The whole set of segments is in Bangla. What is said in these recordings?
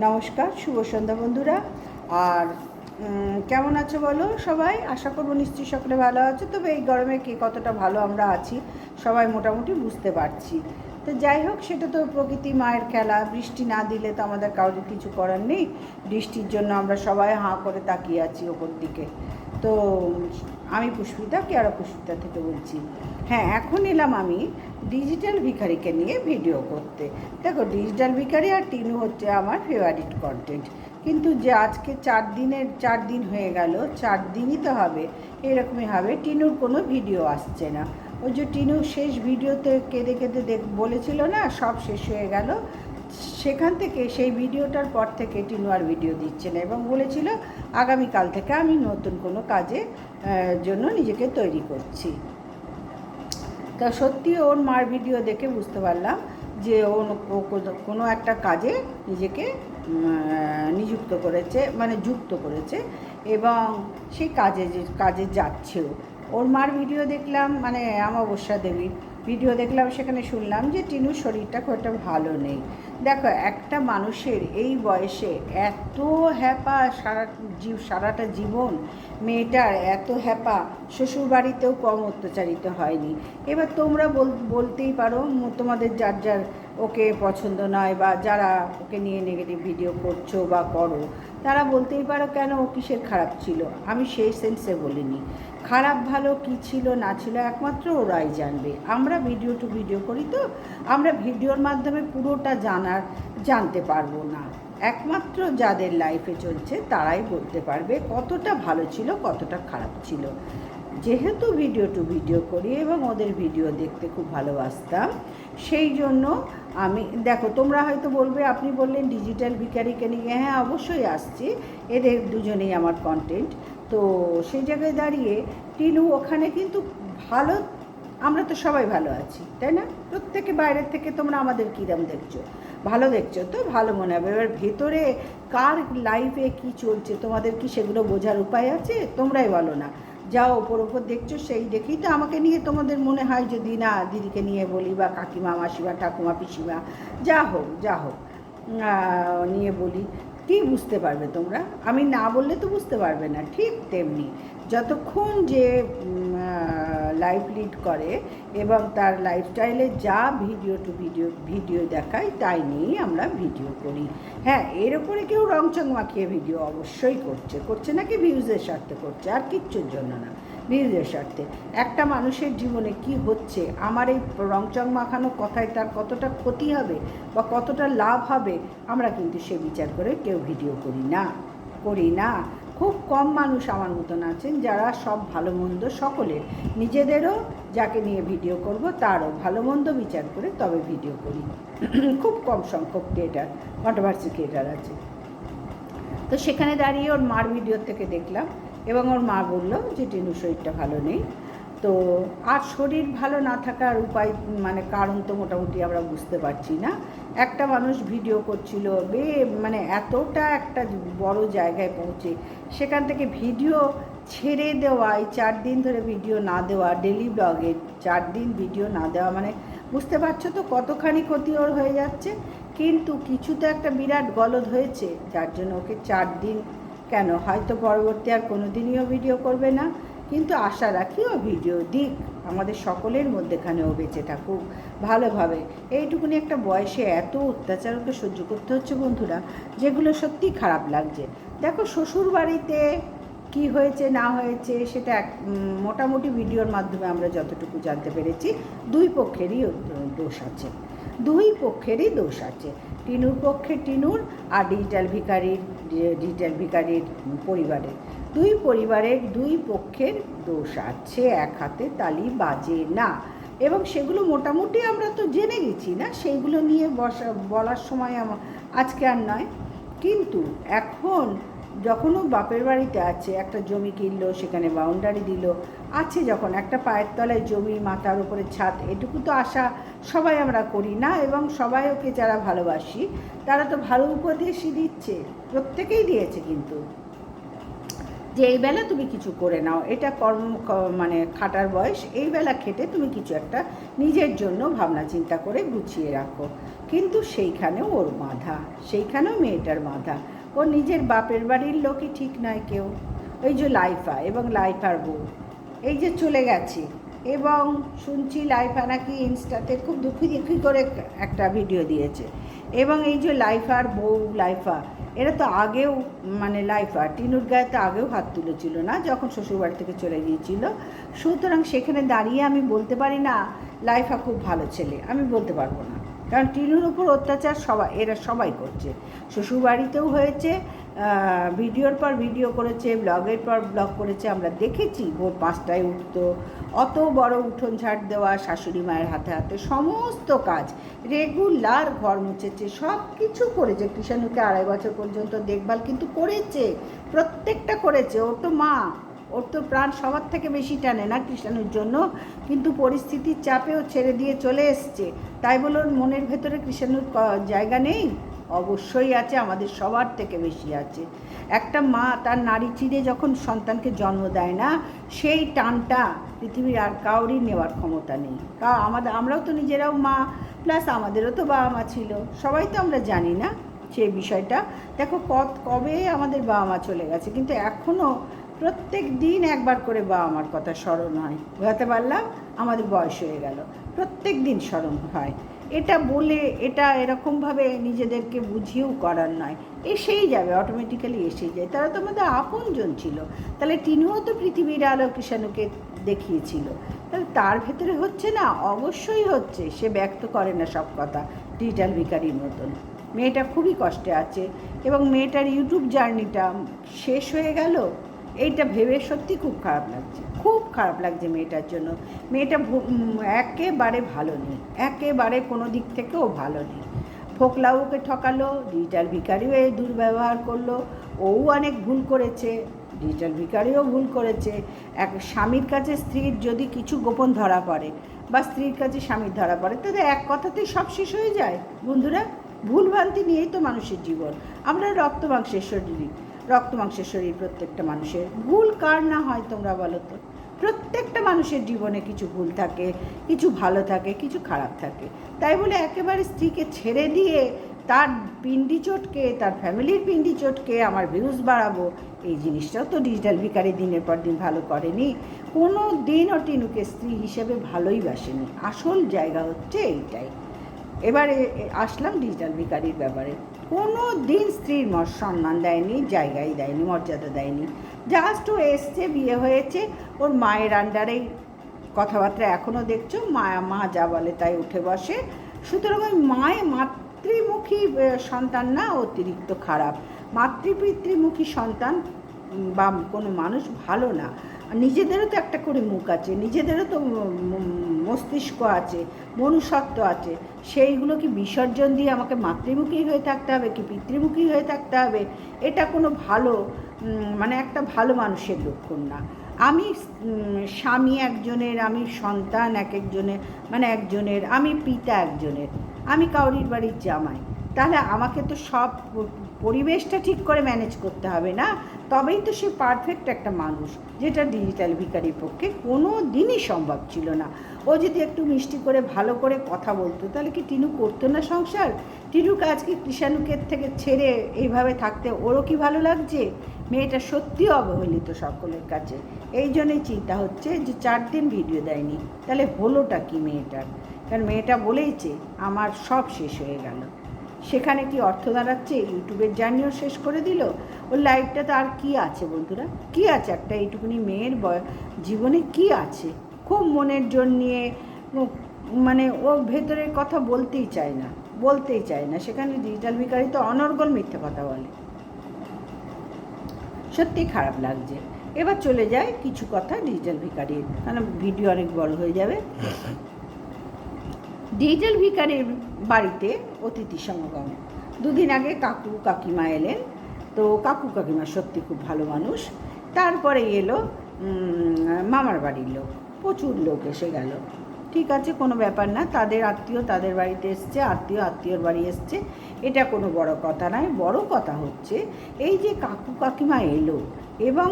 নমস্কার, শুভ সন্ধ্যা বন্ধুরা। আর কেমন আছো বলো সবাই? আশা করবো নিশ্চয়ই সকলে ভালো আছো। তবে এই গরমে কে কতটা ভালো আমরা আছি সবাই মোটামুটি বুঝতে পারছি। তো যাই হোক, সেটা তো প্রকৃতি মায়ের খেলা। বৃষ্টি না দিলে তো আমাদের কারোর কিছু করার নেই। বৃষ্টির জন্য আমরা সবাই হাঁ করে তাকিয়ে আছি ওপর দিকে। তো আমি পুষ্পিতা, কেয়ারা পুষ্পিতা থেকে বলছি। হ্যাঁ, এখন এলাম আমি ডিজিটাল ভিখারিকে নিয়ে ভিডিও করতে। দেখো, ডিজিটাল ভিখারি আর টিনু হচ্ছে আমার ফেভারিট কন্টেন্ট। কিন্তু যে আজকে 4 দিন হয়ে গেল, 4 দিনই তো হবে, এরকমই হবে, টিনুর কোনো ভিডিও আসছে না। ওই যে টিনু শেষ ভিডিওতে কেঁদে কেঁদে বলেছিল না সব শেষ হয়ে গেল, সেখান থেকে সেই ভিডিওটার পর থেকে টিনু আর ভিডিও দিচ্ছে না এবং বলেছিল আগামীকাল থেকে আমি নতুন কোনো কাজে জন্য নিজেকে তৈরি করছি। তা সত্যি ওর মার ভিডিও দেখে বুঝতে পারলাম যে ও কোনো একটা কাজে নিজেকে নিযুক্ত করেছে, মানে যুক্ত করেছে, এবং সেই কাজে যাচ্ছেও। ওর মার ভিডিও দেখলাম, মানে অমাবস্যা দেবীর ভিডিও দেখলাম, সেখানে শুনলাম যে টিনুর শরীরটা খুব একটা ভালো নেই। দেখো, একটা মানুষের এই বয়সে এত হ্যাপা, সারাটা জীবন মেয়েটার এত হ্যাপা, শ্বশুরবাড়িতেও কম অত্যাচারিত হয়নি। এবার তোমরা বলতেই পারো, তোমাদের যার যার ওকে পছন্দ নয় বা যারা ওকে নিয়ে নেগেটিভ ভিডিও করছো বা করো, তারা বলতেই পারো কেন ও কিসের খারাপ ছিল। আমি সেই সেন্সে বলিনি। খারাপ ভালো কী ছিল না ছিল একমাত্র ওরাই জানবে। আমরা ভিডিও টু ভিডিও করি, তো আমরা ভিডিওর মাধ্যমে পুরোটা জানতে পারবো না। একমাত্র যাদের লাইফে চলছে তারাই বলতে পারবে কতটা ভালো ছিল কতটা খারাপ ছিল। যেহেতু ভিডিও টু ভিডিও করি এবং ওদের ভিডিও দেখতে খুব ভালোবাসতাম, সেই জন্য আমি, দেখো তোমরা হয়তো বলবে, আপনি বললেন ডিজিটাল ভিখারিকে নিয়ে, হ্যাঁ অবশ্যই আসছি, এদের দুজনেই আমার কন্টেন্ট। তো সেই জায়গায় দাঁড়িয়ে টিনু ওখানে কিন্তু ভালো, আমরা তো সবাই ভালো আছি, তাই না? প্রত্যেকে বাইরের থেকে তোমরা আমাদের কীরম দেখছো, ভালো দেখছো তো ভালো মনে হবে। এবার ভেতরে কার লাইফে কি চলছে তোমাদের কি সেগুলো বোঝার উপায় আছে? তোমরাই বলো না। যাও ওপর দেখছো, সেই দেখেই তো আমাকে নিয়ে তোমাদের মনে হয় যদি না দিদিকে নিয়ে বলি, বা কাকিমা মাসিমা ঠাকুমা পিসিমা যা হোক নিয়ে বলি। কী বুঝতে পারবে তোমরা? আমি না বললে তো বুঝতে পারবে না। ঠিক তেমনি যতক্ষণ যে লাইফ লিড করে এবং তার লাইফস্টাইলে যা ভিডিও টু ভিডিও দেখায় তাই নিয়েই আমরা ভিডিও করি। হ্যাঁ, এর ওপরে কেউ রংচং মাখিয়ে ভিডিও অবশ্যই করছে নাকি ভিউজের স্বার্থে করছে, আর কিচ্ছুর জন্য না, ভিউজের স্বার্থে। একটা মানুষের জীবনে কি হচ্ছে, আমার এই রংচং মাখানো কথায় তার কতটা ক্ষতি হবে বা কতটা লাভ হবে, আমরা কিন্তু সে বিচার করে কেউ ভিডিও করি না। খুব কম মানুষ আমার মতন আছেন যারা সব ভালো মন্দ সকলের, নিজেদেরও যাকে নিয়ে ভিডিও করব তারও ভালো মন্দ বিচার করে তবে ভিডিও করি। খুব কম সংখ্যক ক্রিয়েটার, কন্ট্রোভার্সি ক্রিয়েটার আছে। তো সেখানে দাঁড়িয়ে ওর মার ভিডিও থেকে দেখলাম এবং ওর মা বলল যে টিনুর শরীরটা ভালো নেই। তো আর শরীর ভালো না থাকার উপায়, মানে কারণ তো মোটামুটি আমরা বুঝতে পারছি না। একটা মানুষ ভিডিও করছিল, মানে এতটা একটা বড় জায়গায় পৌঁছে সেখান থেকে ভিডিও ছেড়ে দেওয়া, এই 4 দিন ধরে ভিডিও না দেওয়া, ডেলি ব্লগে 4 দিন ভিডিও না দেওয়া, মানে বুঝতে পারছো তো কতখানি ক্ষতি ওর হয়ে যাচ্ছে। কিন্তু কিছু তো একটা বিরাট গলদ হয়েছে, যার জন্য ওকে 4 দিন, কেন হয়তো পরবর্তী আর কোনো দিনইও ভিডিও করবে না, কিন্তু আশা রাখি ও ভিডিও দিক, আমাদের সকলের মধ্যেখানে ও বেঁচে থাকুক ভালোভাবে। এইটুকুনি একটা বয়সে এত অত্যাচার ওকে সহ্য করতে হচ্ছে বন্ধুরা, যেগুলো সত্যি খারাপ লাগছে। দেখো, শ্বশুর বাড়িতে কী হয়েছে না হয়েছে সেটা মোটামুটি ভিডিওর মাধ্যমে আমরা যতটুকু জানতে পেরেছি, দুই পক্ষেরই দোষ আছে। টিনুর পক্ষে টিনুর, আর ডিজিটাল ভিখারির পরিবারের দুই পক্ষের দোষ আছে, এক হাতে তালি বাজে না। এবং সেগুলো মোটামুটি আমরা তো জেনে গেছি না, সেইগুলো নিয়ে বলার সময় আজকে আর নয়। কিন্তু এখন যখন ও বাপের বাড়িতে আছে, একটা জমি কিনলো, সেখানে বাউন্ডারি দিল, আছে যখন একটা পায়ের তলায় জমি, মাথার উপরে ছাদ, এটুকু তো আশা সবাই আমরা করি না। এবং সবাই ওকে যারা ভালোবাসি তারা তো ভালো উপদেশই দিচ্ছে, প্রত্যেকেই দিয়েছে, কিন্তু যে এই বেলা তুমি কিছু করে নাও, এটা মানে খাটার বয়স, এই বেলা খেটে তুমি কিছু একটা নিজের জন্য ভাবনা চিন্তা করে গুছিয়ে রাখো। কিন্তু সেইখানেও ওর বাধা, সেইখানেও মেয়েটার বাধা। ওর নিজের বাপের বাড়ির লোকই ঠিক নয় কেউ। ওই যে লাইফা এবং লাইফার বউ এই যে চলে গেছে, এবং শুনছি লাইফা নাকি ইনস্টাতে খুব দুঃখী দুঃখী করে একটা ভিডিও দিয়েছে। এবং এই যে লাইফার বউ লাইফা, এরা তো আগেও মানে লাইফা টিনুর গায়ে তো আগেও হাত তুলেছিল না যখন শ্বশুরবাড়ি থেকে চলে গিয়েছিল। সুতরাং সেখানে দাঁড়িয়ে আমি বলতে পারি না লাইফা খুব ভালো ছেলে, আমি বলতে পারবো না। কারণ টিনুর উপর অত্যাচার এরা সবাই করছে, শ্বশুরবাড়িতেও হয়েছে, ভিডিওর পর ভিডিও করেছে, ব্লগের পর ব্লগ করেছে। আমরা দেখেছি ভোর 5টায় উঠতো, অত বড় উঠোন ঝাড় দেওয়া, শাশুড়ি মায়ের হাতে হাতে সমস্ত কাজ রেগুলার, ঘর মুছেছে, সব কিছু করেছে। কৃষাণুকে 2.5 বছর পর্যন্ত দেখভাল কিন্তু করেছে, প্রত্যেকটা করেছে। ওর তো মা, ওর তো প্রাণ সবার থেকে বেশি টানে না কৃষাণুর জন্য, কিন্তু পরিস্থিতির চাপেও ছেড়ে দিয়ে চলে এসছে। তাই বলে ওর মনের ভেতরে কৃষাণুর জায়গা নেই? অবশ্যই আছে, আমাদের সবার থেকে বেশি আছে। একটা মা তার নারী চিরে যখন সন্তানকে জন্ম দেয় না, সেই টানটা পৃথিবীর আর কাউরই নেওয়ার ক্ষমতা নেই। আমরাও তো নিজেরাও মা, প্লাস আমাদেরও তো বাবা মা ছিল, সবাই তো আমরা জানি না সেই বিষয়টা। দেখো কবে আমাদের বাবা মা চলে গেছে, কিন্তু এখনও প্রত্যেক দিন একবার করে বাবা মার কথা স্মরণ হয়। বোঝাতে পারলাম? আমাদের বয়স হয়ে গেল, প্রত্যেক দিন স্মরণ হয়। এটা বলে এটা এরকমভাবে নিজেদেরকে বুঝিয়েও করার নয়, এসেই যাবে, অটোমেটিক্যালি এসেই যায়। তারা তো আমাদের আপনজন ছিল। তাহলে টিনুও তো পৃথিবীর আলো কৃষাণুকে দেখিয়েছিল, তাহলে তার ভেতরে হচ্ছে না? অবশ্যই হচ্ছে, সে ব্যক্ত করে না সব কথা, ডিজিটাল ভিখারির মতন। মেয়েটা খুবই কষ্টে আছে, এবং মেয়েটার ইউটিউব জার্নিটা শেষ হয়ে গেল, এইটা ভেবে সত্যি খুব খারাপ লাগছে, খুব খারাপ লাগছে মেয়েটার জন্য। মেয়েটা একেবারে ভালো নেই, একেবারে কোনো দিক থেকেও ভালো নেই। ফোকলাউকে ঠকালো, ডিজিটাল ভিখারিও এই দুর্ব্যবহার করলো, ও অনেক ভুল করেছে, ডিজিটাল ভিখারিও ভুল করেছে। এক স্বামীর কাছে স্ত্রীর যদি কিছু গোপন ধরা পড়ে, বা স্ত্রীর কাছে স্বামীর ধরা পড়ে, তাহলে এক কথাতেই সব শেষ হয়ে যায়। বন্ধুরা, ভুলভ্রান্তি নিয়েই তো মানুষের জীবন। আমরা রক্ত মাংসের শরীর প্রত্যেকটা মানুষের। ভুল কার না হয় তোমরা বলো তো? প্রত্যেকটা মানুষের জীবনে কিছু ভুল থাকে, কিছু ভালো থাকে, কিছু খারাপ থাকে। তাই বলে একেবারে স্ত্রীকে ছেড়ে দিয়ে তার পিন্ডি চটকে, তার ফ্যামিলির পিন্ডি চটকে আমার ভিউজ বাড়াবো, এই জিনিসটাও তো ডিজিটাল ভিখারি দিনের পর দিন ভালো করেনি। কোনো দিনও টিনুকে স্ত্রী হিসেবে ভালোই বাসেনি। আসল জায়গা হচ্ছে এইটাই। এবারে আসলাম ডিজিটাল ভিখারির ব্যাপারে। কোনো দিন স্ত্রীর সম্মান দেয়নি, জায়গায় দেয়নি, মর্যাদা দেয়নি। জাস্ট ও এসছে, বিয়ে হয়েছে, ওর মায়ের আন্ডারেই কথাবার্তা এখনও দেখছো, মা যা বলে তাই উঠে বসে। সুতরাং ওই মাতৃমুখী সন্তান না অতিরিক্ত খারাপ। পিতৃমুখী সন্তান বা কোনো মানুষ ভালো না। নিজেদেরও তো একটা করে মুখ আছে, নিজেদেরও তো মস্তিষ্ক আছে, মনুষ্যত্ব আছে। সেইগুলো কি বিসর্জন দিয়ে আমাকে মাতৃমুখী হয়ে থাকতে হবে কি পিতৃমুখী হয়ে থাকতে হবে? এটা কোনো ভালো মানে একটা ভালো মানুষের লক্ষণ না। আমি স্বামী একজনের, আমি সন্তান একজনের, আমি পিতা একজনের, আমি কাউরির বাড়ির জামাই। তাহলে আমাকে তো সব পরিবেশটা ঠিক করে ম্যানেজ করতে হবে না? তবেই তো সে পারফেক্ট একটা মানুষ, যেটা ডিজিটাল ভিখারির পক্ষে কোনো দিনই সম্ভব ছিল না। ও যদি একটু মিষ্টি করে ভালো করে কথা বলতো, তাহলে কি টিনু করতো না সংসার? টিনুকে আজকে কৃষাণুকের থেকে ছেড়ে এইভাবে থাকতে ওরও কি ভালো লাগছে? মেয়েটা সত্যি অবহেলিত সকলের কাছে। এই জন্যই চিন্তা হচ্ছে যে 4 দিন ভিডিও দেয়নি, তাহলে হলোটা কি মেয়েটার? কারণ মেয়েটা বলেইছে আমার সব শেষ হয়ে গেল। সেখানে কি অর্থ দাঁড়াচ্ছে? ইউটিউবের জার্নিও শেষ করে দিল। ওর লাইফটাতে আর কি আছে বন্ধুরা? কি আছে একটা এইটুকুনি মেয়ের জীবনে? কি আছে? খুব মনের জোর নিয়ে, মানে ও ভেতরের কথা বলতেই চায় না। সেখানে ডিজিটাল ভিখারি তো অনর্গল মিথ্যে কথা বলে। সত্যি খারাপ লাগছে। এবার চলে যায় কিছু কথা ডিজিটাল ভিখারির, কারণ ভিডিও অনেক বড় হয়ে যাবে। ডিজিটাল ভিখারির বাড়িতে অতিথি সমাগম। 2 দিন আগে কাকু কাকিমা এলেন। তো কাকু কাকিমা সত্যি খুব ভালো মানুষ। তারপরে এলো মামার বাড়ির লোক, প্রচুর লোক এসে গেল। ঠিক আছে, কোনো ব্যাপার না, তাদের আত্মীয় তাদের বাড়িতে এসছে, আত্মীয়র বাড়ি এসছে, এটা কোনো বড় কথা নয়। বড় কথা হচ্ছে এই যে কাকু কাকিমা এলো এবং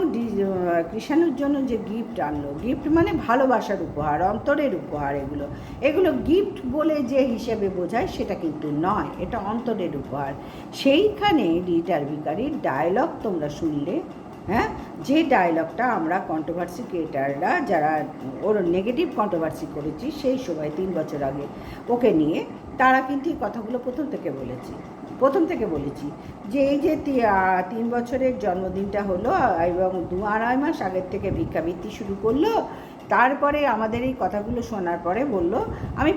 কৃষাণুর জন্য যে গিফট আনলো, গিফট মানে ভালোবাসার উপহার, অন্তরের উপহার, এগুলো গিফট বলে যে হিসেবে বোঝায় সেটা কিন্তু নয়, এটা অন্তরের উপহার। সেইখানে রিটার ভিখারির ডায়লগ তোমরা শুনলে, হ্যাঁ, যে ডায়লগটা আমরা কন্ট্রোভার্সি ক্রিয়েটাররা যারা ওর নেগেটিভ কন্ট্রোভার্সি করেছি সেই সময় 3 বছর আগে ওকে নিয়ে, তারা কিন্তু এই কথাগুলো প্রথম থেকে বলেছি যে এই যে 3 বছরের জন্মদিনটা হলো এবং 2-2.5 মাস আগের থেকে ভিক্ষাবৃত্তি শুরু করলো। তারপরে আমাদের এই কথাগুলো শোনার পরে বলল আমি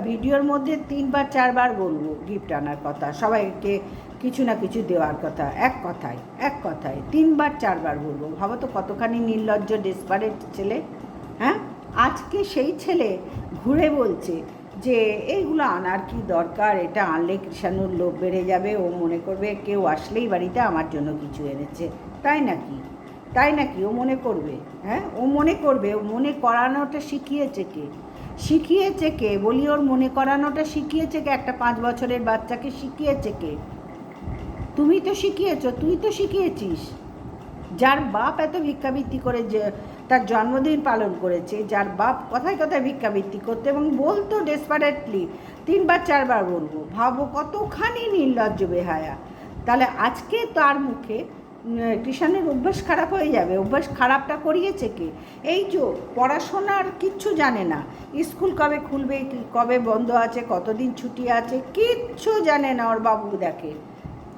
ভিডিওর মধ্যে 3-4 বার বলবো গিফট আনার কথা, সবাইকে কিছু না কিছু দেওয়ার কথা, এক কথায় 3-4 বার বলবো। ভাবো তো কতখানি নির্লজ্জ ডেসপারেট ছেলে। হ্যাঁ, আজকে সেই ছেলে ঘুরে বলছে যে এইগুলো আনার কি দরকার, এটা আনলে কৃষাণুর লোভ বেড়ে যাবে, ও মনে করবে কেউ আসলেই বাড়িতে আমার জন্য কিছু এনেছে। তাই নাকি ও মনে করবে? হ্যাঁ, ও মনে করানোটা শিখিয়েছে কে বলি? ওর মনে করানোটা শিখিয়েছে কে? একটা 5 বছরের বাচ্চাকে শিখিয়েছে কে? তুই তো শিখিয়েছিস। যার বাপ এত ভিক্ষাবৃত্তি করে যে তার জন্মদিন পালন করেছে, যার বাপ কথায় ভিক্ষাবৃত্তি করতে এবং বলতো ডেসপারেটলি 3-4 বার বলবো, ভাবো কতখানি নির্লজ্জ বেহায়া। তাহলে আজকে তার মুখে কৃষাণের অভ্যাস খারাপ হয়ে যাবে। অভ্যাস খারাপটা করিয়েছে কে? এই যে পড়াশোনার কিচ্ছু জানে না, স্কুল কবে খুলবে, কবে বন্ধ আছে, কতদিন ছুটি আছে, কিচ্ছু জানে না। ওর বাবু দেখে,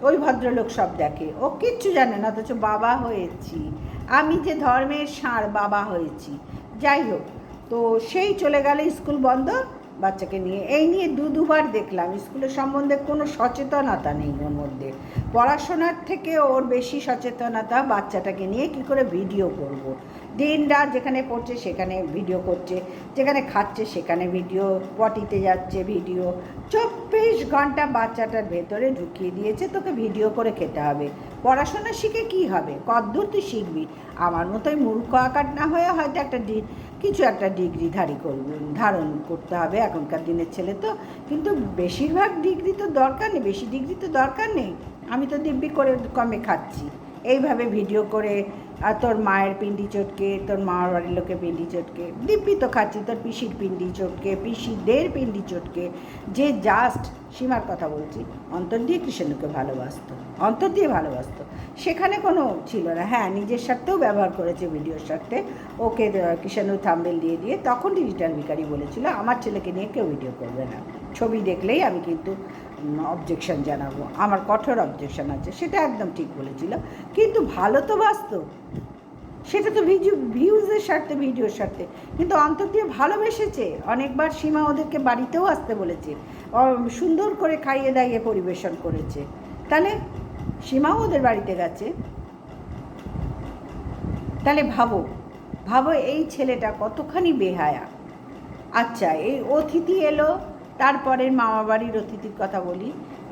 ওই ভদ্রলোক সব দেখে, ও কিচ্ছু জানে না, অথচ বাবা হয়েছি আমি, যে ধর্মের ষাঁড়, বাবা হয়েছি। যাই হোক, তো সেই চলে গেল, স্কুল বন্ধ, বাচ্চাকে নিয়ে। এই নিয়ে দুবার দেখলাম স্কুলের সম্বন্ধে কোনো সচেতনতা নেই ওর মধ্যে। পড়াশোনার থেকে ওর বেশি সচেতনতা বাচ্চাটাকে নিয়ে কী করে ভিডিও করব। দিন রাত যেখানে পড়ছে সেখানে ভিডিও করছে, যেখানে খাচ্ছে সেখানে ভিডিও, পটিতে যাচ্ছে ভিডিও, 24 ঘন্টা বাচ্চাটার ভেতরে ঢুকিয়ে দিয়েছে তোকে ভিডিও করে খেতে হবে। পড়াশোনা শিখে কী হবে? কতদূর তুই শিখবি? আমার মতোই মূর্খ আকার না হয়ে হয়তো কিছু একটা ডিগ্রি ধারণ করতে হবে এখনকার দিনের ছেলে তো। কিন্তু বেশিরভাগ ডিগ্রি তো দরকার নেই, বেশি ডিগ্রি তো দরকার নেই। আমি তো দিব্যি করে কমে খাচ্ছি এইভাবে ভিডিও করে, আর তোর মায়ের পিন্ডি চটকে, তোর মামার বাড়ির লোকের পিন্ডি চটকে দিব্যি তো খাচ্ছি, তোর পিসির পিন্ডি চটকে, পিসিদের পিন্ডি চটকে। যে জাস্ট সীমার কথা বলছি, অন্তর দিয়ে কৃষাণুকে ভালোবাসতো, সেখানে কোনো ছিল না। হ্যাঁ, নিজের স্বার্থেও ব্যবহার করেছে, ভিডিওর স্বার্থে ওকে কৃষাণু থাম্বনেল দিয়ে তখন ডিজিটাল ভিখারি বলেছিল আমার ছেলেকে নিয়ে কেউ ভিডিও করবে না, ছবি দেখলেই আমি কিন্তু অবজেকশন জানাবো, আমার কঠোর অবজেকশন আছে। সেটা একদম ঠিক বলেছিল, কিন্তু ভালো তো বাস্তব, সেটা তো ভিউজের স্বার্থে, ভিডিওর স্বার্থে, কিন্তু অন্তর দিয়ে ভালোবেসেছে। অনেকবার সীমা ওদেরকে বাড়িতেও আসতে বলেছে, সুন্দর করে খাইয়ে দাইয়ে পরিবেশন করেছে। তাহলে সীমাও ওদের বাড়িতে গেছে। তাহলে ভাবো এই ছেলেটা কতখানি বেহায়া। আচ্ছা, এই অতিথি এলো, তারপরে মামার বাড়ির অতিথির কথা বলি।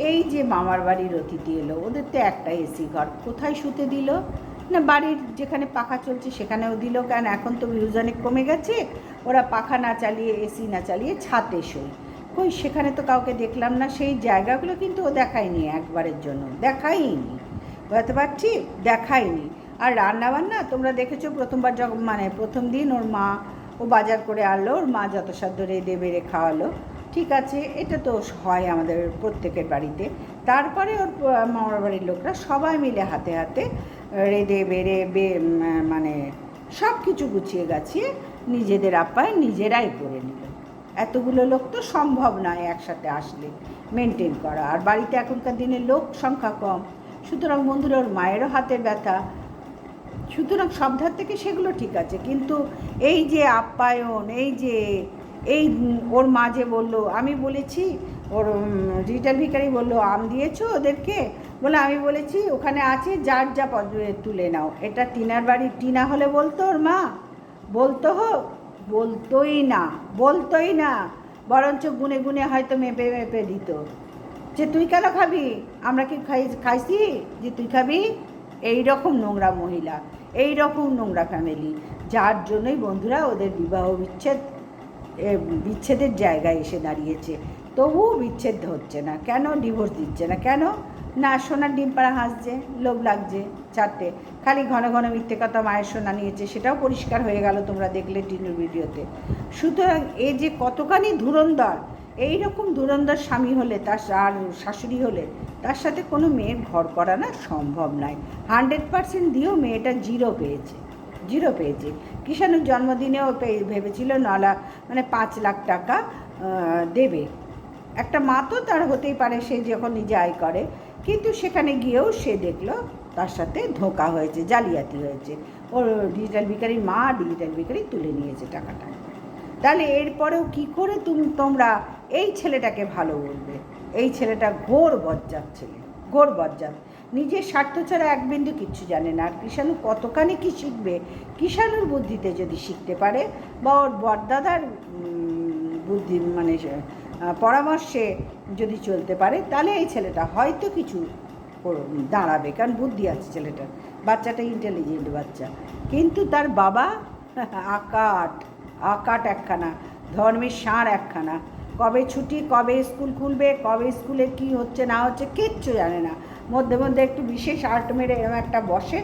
এই যে মামার বাড়ির অতিথি এলো, ওদের তো একটা এসি ঘর, কোথায় শুতে দিল না? বাড়ির যেখানে পাখা চলছে সেখানেও দিল কেন? এখন তো ভিউজ অনেক কমে গেছে, ওরা পাখা না চালিয়ে, এসি না চালিয়ে ছাদে শোয়। কই, সেখানে তো কাউকে দেখলাম না। সেই জায়গাগুলো কিন্তু ও দেখায়নি, একবারের জন্য দেখায়নি, বুঝতে পারছি, দেখায়নি। আর রান্নাবান্না তোমরা দেখেছো, প্রথমবার প্রথম দিন ও বাজার করে আনলো, ওর মা যথাসাধ্য রেঁধে বেড়ে খাওয়ালো, ঠিক আছে, এটা তো হয় আমাদের প্রত্যেকের বাড়িতে। তারপরে ওর মামার বাড়ির লোকরা সবাই মিলে হাতে হাতে রেঁধে বেড়ে সব কিছু গুছিয়ে গাছিয়ে নিজেদের আপ্যায়ন নিজেরাই করে নিল। এতগুলো লোক তো সম্ভব নয় একসাথে আসলে মেনটেন করা, আর বাড়িতে এখনকার দিনে লোক সংখ্যা কম, সুতরাং বন্ধুরা ওর মায়েরও হাতের ব্যথা, সুতরাং সব ধার থেকে সেগুলো ঠিক আছে। কিন্তু এই যে আপ্যায়ন, এই ওর মা যে বললো, আমি বলেছি, ওর ডিজিটাল ভিখারি বললো আম দিয়েছো ওদেরকে, বলে আমি বলেছি ওখানে আছে, যার যা তুলে নাও। এটা টিনার বাড়ি, টিনা হলে বলতো ওর মা, বলতোই না, বরঞ্চ গুনে গুনে হয়তো মেপে দিত যে তুই কেন খাবি, আমরা কি খাইছি যে তুই খাবি। এই রকম নোংরা মহিলা, এই রকম নোংরা ফ্যামিলি, যার জন্যই বন্ধুরা ওদের বিবাহ বিচ্ছেদ বিচ্ছেদের জায়গায় এসে দাঁড়িয়েছে, তবুও বিচ্ছেদ হচ্ছে না কেন, ডিভোর্স দিচ্ছে না কেন? না, সোনার ডিম পাড়া হাসছে, লোভ লাগছে চারটে, খালি ঘন ঘন মিথ্যে কথা মায়ের সোনা নিয়েছে, সেটাও পরিষ্কার হয়ে গেল, তোমরা দেখলে টিনুর ভিডিওতে। সুতরাং এ যে কতখানি ধুরন্ধর, এইরকম ধুরন্ধর স্বামী হলে, তার আর শাশুড়ি হলে, তার সাথে কোনো মেয়ের ঘর করা না সম্ভব নয়। 100% দিয়েও মেয়েটা জিরো পেয়েছে। কিষাণুর জন্মদিনেও ভেবেছিল 5 লাখ টাকা দেবে। একটা মা তো তার হতেই পারে, সে যখন নিজে আয় করে, কিন্তু সেখানে গিয়েও সে দেখলো তার সাথে ধোঁকা হয়েছে, জালিয়াতি হয়েছে। ওর ডিজিটাল ভিখারির মা ডিজিটাল ভিখারি তুলে নিয়েছে টাকাটা। তাহলে এরপরেও কী করে তোমরা এই ছেলেটাকে ভালো বলবে? এই ছেলেটা ঘোর বজ্জাত ছেলে, ঘোর বজ্জাত, নিজের স্বার্থ ছাড়া এক বিন্দু কিচ্ছু জানে না। আর কিষাণু কতখানি কী শিখবে? কিষাণুর বুদ্ধিতে যদি শিখতে পারে, বা ওর বড়দাদার বুদ্ধি পরামর্শে যদি চলতে পারে, তাহলে এই ছেলেটা হয়তো কিছু দাঁড়াবে, কারণ বুদ্ধি আছে ছেলেটার, বাচ্চাটা ইন্টেলিজেন্ট বাচ্চা। কিন্তু তার বাবা আকাট একখানা, ধর্মের ষাঁড় একখানা, কবে ছুটি, কবে স্কুল খুলবে, কবে স্কুলে কি হচ্ছে না হচ্ছে কিচ্ছু জানে না। মধ্যে মধ্যে একটু বিশেষ আর্ট মেরে এরকম একটা বসে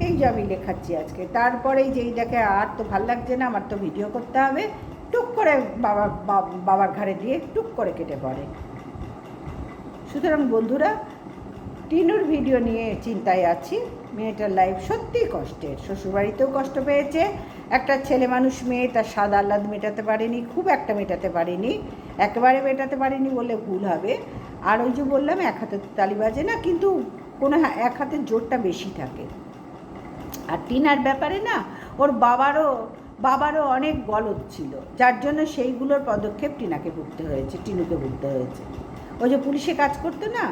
এই যে আমি লেখাচ্ছি আজকে, তারপরেই যেই দেখে আর তো ভাল লাগছে না, আমার তো ভিডিও করতে হবে, টুক করে বাবার ঘাড়ে দিয়ে টুক করে কেটে পড়ে। সুতরাং বন্ধুরা, টিনুর ভিডিও নিয়ে চিন্তায় আছি। মেয়েটার লাইফ সত্যিই কষ্টের, শ্বশুরবাড়িতেও কষ্ট পেয়েছে, একটা ছেলে মানুষ মেয়ে তার স্বাদ আহ্লাদ মেটাতে পারেনি, খুব একটা মেটাতে পারেনি, একেবারে মেটাতে পারেনি বলে ভুল হবে। আর ওই যে বললাম, এক হাতে তালি বাজে না, কিন্তু কোনো এক হাতের জোরটা বেশি থাকে। আর টিনার ব্যাপারে না, ওর বাবারও অনেক গলদ ছিল, যার জন্য সেইগুলোর পদক্ষেপ টিনুকে ভুগতে হয়েছে। ও যে পুলিশে কাজ করতো না,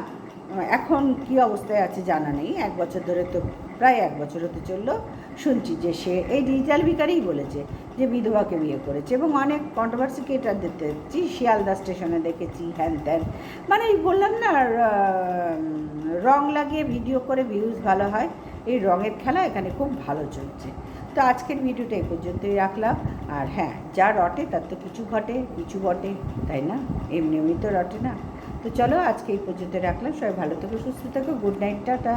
এখন কি অবস্থায় আছে জানা নেই। 1 বছর ধরে, তো প্রায় 1 বছর হতে চললো, শুনছি যে সে এই ডিজিটাল ভিখারিই বলেছে যে বিধবাকে বিয়ে করেছে, এবং অনেক কন্ট্রোভার্সি ক্রিয়েটার দেখেছি, শিয়ালদা স্টেশনে দেখেছি, হ্যান ত্যান, বললাম না, রং লাগিয়ে ভিডিও করে ভিউজ ভালো হয়, এই রঙের খেলা এখানে খুব ভালো চলছে। তো আজকের ভিডিওটা এই পর্যন্তই রাখলাম। আর হ্যাঁ, যা রটে তার তো কিছু ঘটে কিছু বটে, তাই না? এমনি তো রটে না। তো চলো, আজকে এই পর্যন্ত রাখলাম। সবাই ভালো থেকো, সুস্থ থেকো, গুড নাইট, টাটা।